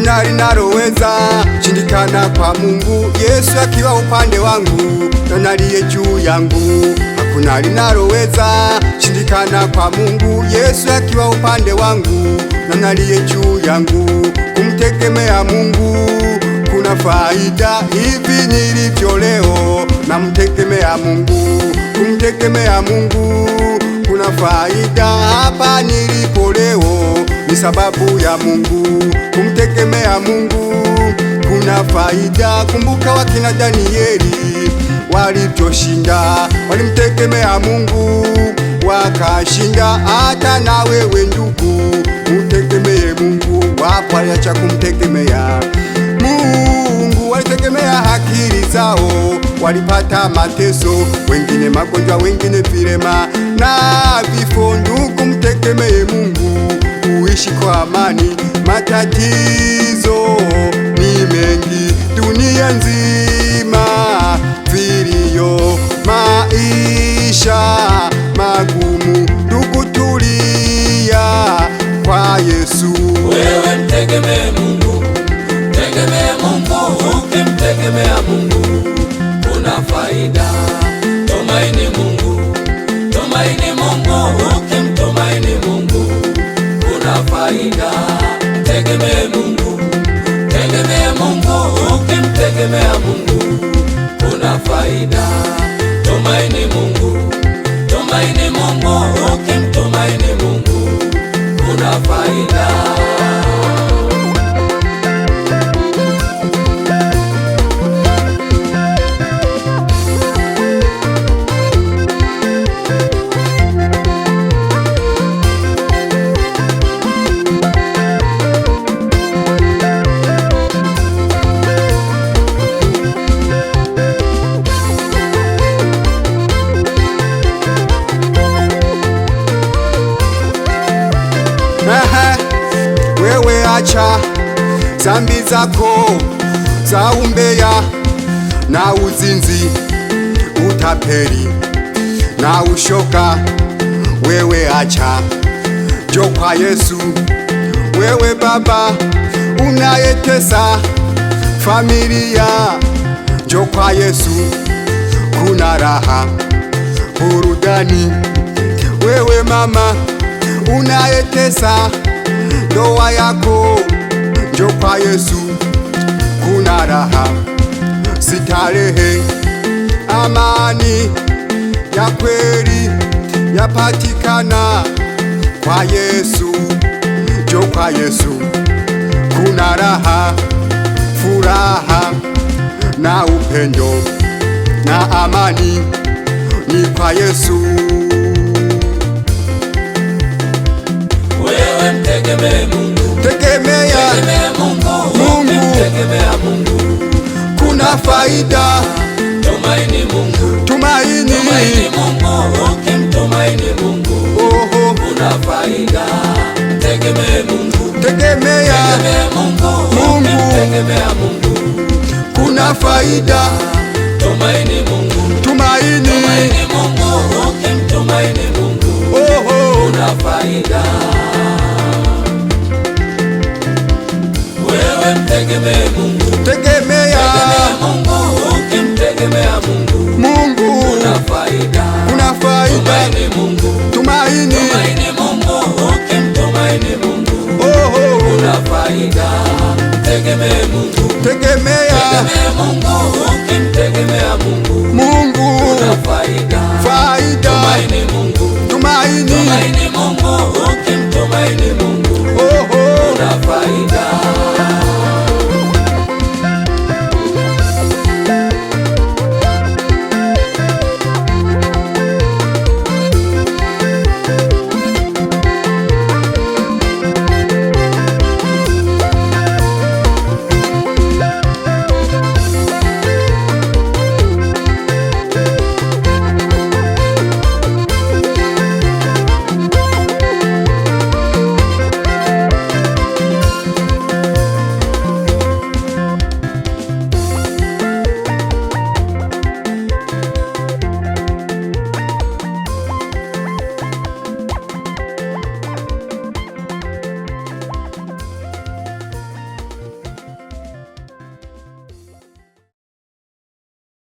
hakuna linaloweza shindikana kwa Mungu. Yesu akiwa upande wangu, nani aliye juu yangu? Hakuna linaloweza shindikana kwa Mungu. Yesu akiwa upande wangu, nani aliye juu yangu? Kumtegemea Mungu kuna faida, hivi nilivyo leo namtegemea Mungu. Kumtegemea Mungu kuna faida, hapa nilipo leo ni sababu ya Mungu. Kumtegemea Mungu kuna faida. Kumbuka wakina Danieli walivyoshinda, walimtegemea Mungu wakashinda. Hata na wewe ndugu, utegemee Mungu. Wapo waliacha kumtegemea Mungu, walitegemea akili zao, walipata mateso, wengine magonjwa, wengine vilema na vifo. Ndugu, mtegemee Mungu uishi kwa amani. Matatizo ni mengi dunia nzima, vilio, maisha magumu. Ndugu, tulia kwa Yesu. Wewe mtegemee Mungu, tegemea Mungu. Ukimtegemea Mungu kuna faida. Tumaini Mungu, tumaini Mungu. Ukimtumaini Mungu kuna faida. Tegemea Mungu, tegemea Mungu. Ukimtegemea Mungu kuna faida. Tumaini Mungu, tumaini Mungu. Ukimtumaini Mungu kuna faida. Wewe acha zambi zako za umbea na uzinzi, utapeli na ushoka. Wewe acha, njoo kwa Yesu. Wewe baba unayetesa familia, njoo kwa Yesu. Kuna raha, burudani. Wewe mama unayetesa ndoa yako, njoo kwa Yesu. Kuna raha, starehe, amani ya kweli yapatikana kwa Yesu. Njoo kwa Yesu. Kuna raha, furaha na upendo na amani ni kwa Yesu. Wewe mtegemee Mungu, tegemea Mungu. Tegemea Mungu kuna faida. Tumaini Mungu, tumaini Mungu. Ukimtumaini Mungu kuna faida. Tegemea Mungu, tegemea Mungu. Ukimtegemea Mungu kuna faida. Tumaini Mungu, tumaini Mungu. Ukimtumaini Mungu kuna faida. Wewe mtegemee Mungu, tegemea Mungu. Ukimtegemea Mungu kuna faida. Tumaini Mungu, tumaini Mungu. Ukimtumaini Mungu kuna faida. Tegemee Mungu.